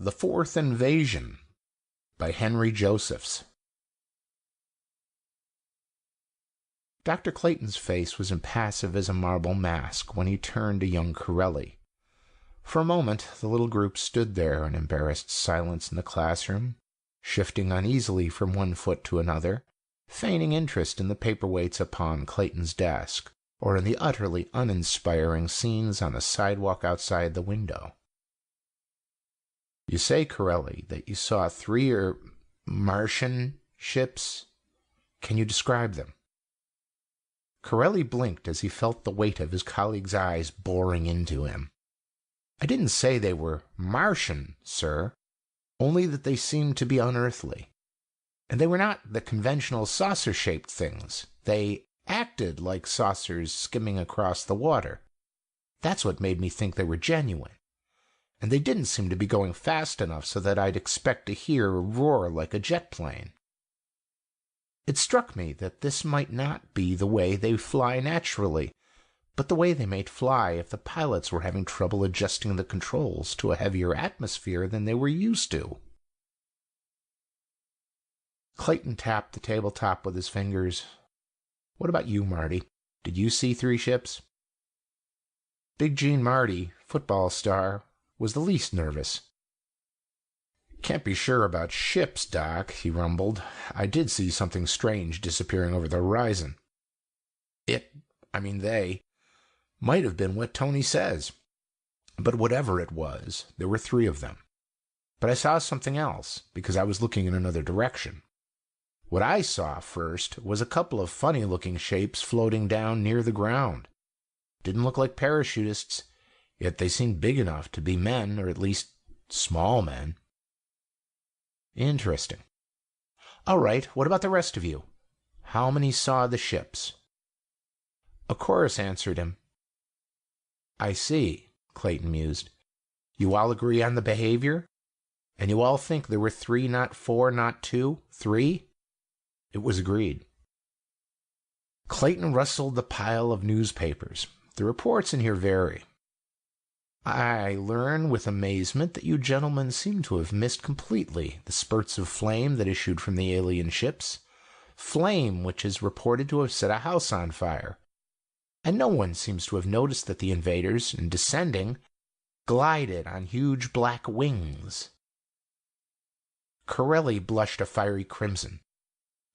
The Fourth Invasion by Henry Josephs. Dr. Clayton's face was impassive as a marble mask when he turned to young Corelli. For a moment, the little group stood there in embarrassed silence in the classroom, shifting uneasily from one foot to another, feigning interest in the paperweights upon Clayton's desk, or in the utterly uninspiring scenes on the sidewalk outside the window. "You say, Corelli, that you saw 3 Martian ships. Can you describe them?" Corelli blinked as he felt the weight of his colleague's eyes boring into him. "I didn't say they were Martian, sir, only that they seemed to be unearthly. And they were not the conventional saucer-shaped things. They acted like saucers skimming across the water. That's what made me think they were genuine. And they didn't seem to be going fast enough so that I'd expect to hear a roar like a jet plane. It struck me that this might not be the way they fly naturally, but the way they might fly if the pilots were having trouble adjusting the controls to a heavier atmosphere than they were used to." Clayton tapped the tabletop with his fingers. "What about you, Marty? Did you see 3 ships?" Big Gene Marty, football star, was the least nervous. "Can't be sure about ships, Doc," he rumbled. "I did see something strange disappearing over the horizon. They might have been what Tony says. But whatever it was, there were 3 of them. But I saw something else, because I was looking in another direction. What I saw first was a couple of funny-looking shapes floating down near the ground. Didn't look like parachutists, yet they seemed big enough to be men, or at least small men." "Interesting. All right, what about the rest of you? How many saw the ships?" A chorus answered him. "I see," Clayton mused. "You all agree on the behavior? And you all think there were 3, not 4, not 2, 3? It was agreed." Clayton rustled the pile of newspapers. "The reports in here vary. I learn with amazement that you gentlemen seem to have missed completely the spurts of flame that issued from the alien ships, flame which is reported to have set a house on fire. And no one seems to have noticed that the invaders, in descending, glided on huge black wings." Corelli blushed a fiery crimson.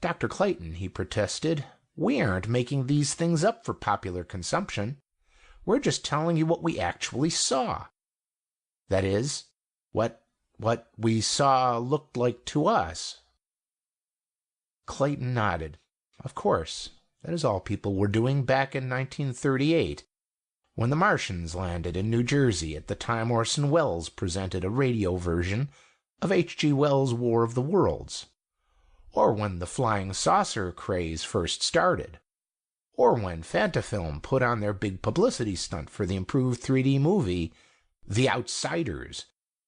"Dr. Clayton," he protested, "we aren't making these things up for popular consumption. We're just telling you what we actually saw. That is, what we saw looked like to us." Clayton nodded. "Of course. That is all people were doing back in 1938, when the Martians landed in New Jersey at the time Orson Welles presented a radio version of H.G. Wells' War of the Worlds, or when the flying saucer craze first started, or when Fantafilm put on their big publicity stunt for the improved 3D movie, The Outsiders,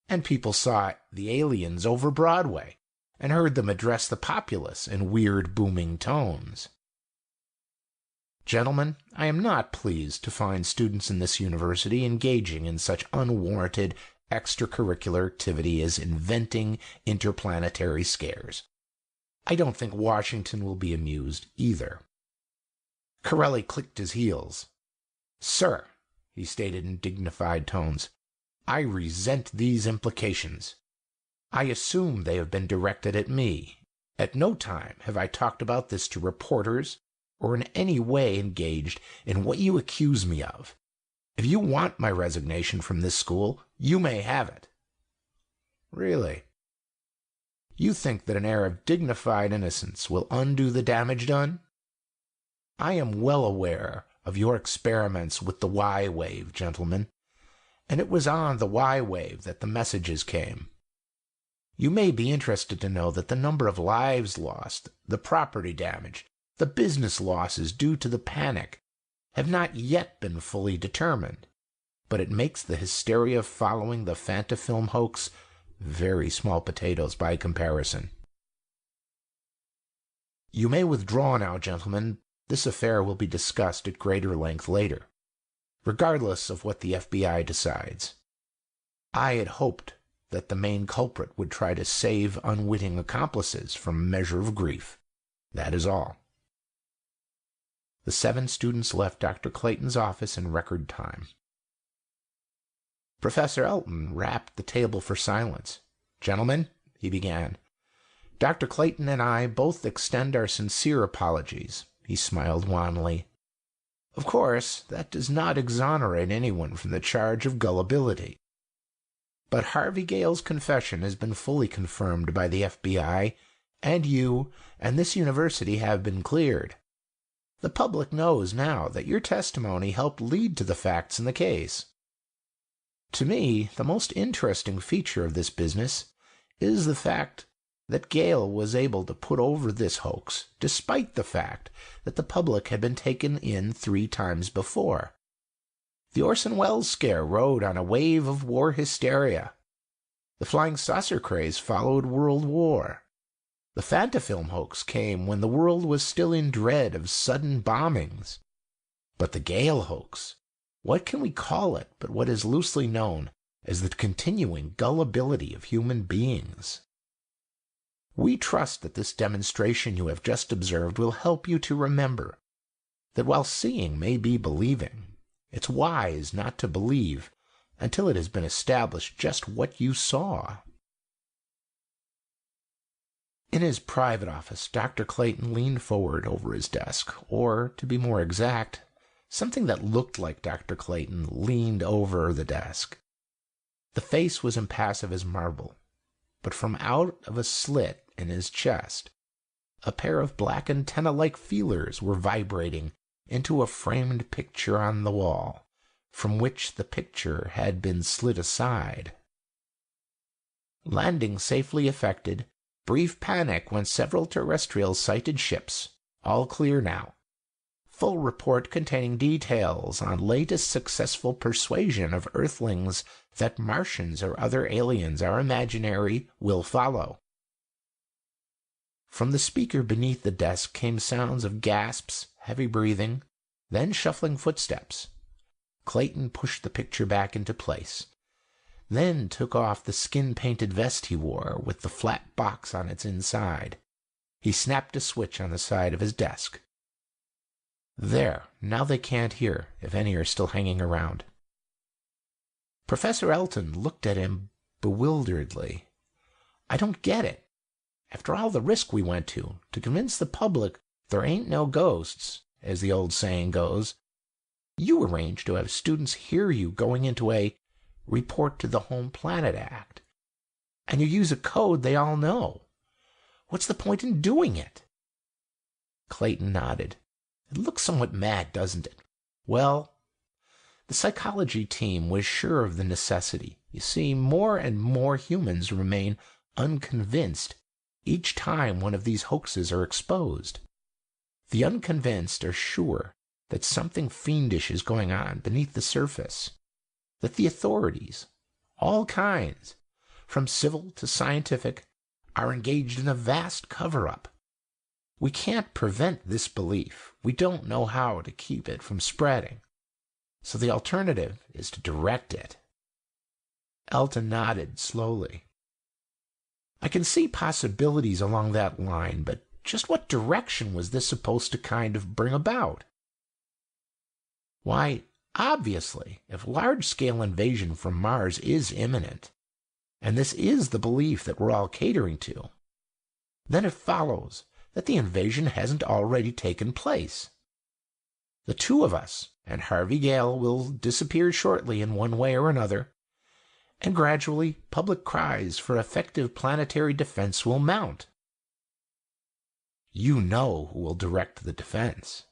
and people saw the aliens over Broadway and heard them address the populace in weird booming tones. Gentlemen, I am not pleased to find students in this university engaging in such unwarranted extracurricular activity as inventing interplanetary scares. I don't think Washington will be amused either." Corelli clicked his heels. "Sir," he stated in dignified tones, "I resent these implications. I assume they have been directed at me. At no time have I talked about this to reporters or in any way engaged in what you accuse me of. If you want my resignation from this school, you may have it." "Really? You think that an air of dignified innocence will undo the damage done? I am well aware of your experiments with the Y-wave, gentlemen, and it was on the Y-wave that the messages came. You may be interested to know that the number of lives lost, the property damage, the business losses due to the panic have not yet been fully determined, but it makes the hysteria following the Fantafilm hoax very small potatoes by comparison. You may withdraw now, gentlemen. This affair will be discussed at greater length later, regardless of what the FBI decides. I had hoped that the main culprit would try to save unwitting accomplices from a measure of grief. That is all." The 7 students left Dr. Clayton's office in record time. Professor Elton rapped the table for silence. "Gentlemen," he began, "Dr. Clayton and I both extend our sincere apologies." He smiled wanly. "Of course, that does not exonerate anyone from the charge of gullibility. But Harvey Gale's confession has been fully confirmed by the FBI, and you and this university have been cleared. The public knows now that your testimony helped lead to the facts in the case. To me, the most interesting feature of this business is the fact that Gale was able to put over this hoax despite the fact that the public had been taken in 3 times before. The Orson Welles scare rode on a wave of war hysteria. The flying saucer craze followed World War. The Fantafilm hoax came when the world was still in dread of sudden bombings. But the Gale hoax, what can we call it but what is loosely known as the continuing gullibility of human beings? We trust that this demonstration you have just observed will help you to remember that while seeing may be believing, it's wise not to believe until it has been established just what you saw. In his private office, Dr. Clayton leaned forward over his desk, or, to be more exact, something that looked like Dr. Clayton leaned over the desk. The face was impassive as marble, but from out of a slit in his chest, a pair of black antenna-like feelers were vibrating into a framed picture on the wall, from which the picture had been slid aside. Landing safely effected, brief panic when several terrestrial sighted ships, all clear now. Full report containing details on latest successful persuasion of Earthlings that Martians or other aliens are imaginary will follow. From the speaker beneath the desk came sounds of gasps, heavy breathing, then shuffling footsteps. Clayton pushed the picture back into place, then took off the skin-painted vest he wore with the flat box on its inside. He snapped a switch on the side of his desk. There, now they can't hear, if any are still hanging around. Professor Elton looked at him bewilderedly. "I don't get it. After all the risk we went to convince the public there ain't no ghosts, as the old saying goes, you arranged to have students hear you going into a report to the home planet act, and you use a code they all know. What's the point in doing it?" Clayton nodded. "It looks somewhat mad, doesn't it? Well, the psychology team was sure of the necessity. You see, more and more humans remain unconvinced each time one of these hoaxes are exposed. The unconvinced are sure that something fiendish is going on beneath the surface, that the authorities, all kinds, from civil to scientific, are engaged in a vast cover-up. We can't prevent this belief. We don't know how to keep it from spreading. So the alternative is to direct it." Elton nodded slowly. "I can see possibilities along that line, but just what direction was this supposed to kind of bring about?" "Why, obviously, if large-scale invasion from Mars is imminent, and this is the belief that we're all catering to, then it follows that the invasion hasn't already taken place. The 2 of us and Harvey Gale will disappear shortly in one way or another, and gradually public cries for effective planetary defense will mount. You know who will direct the defense."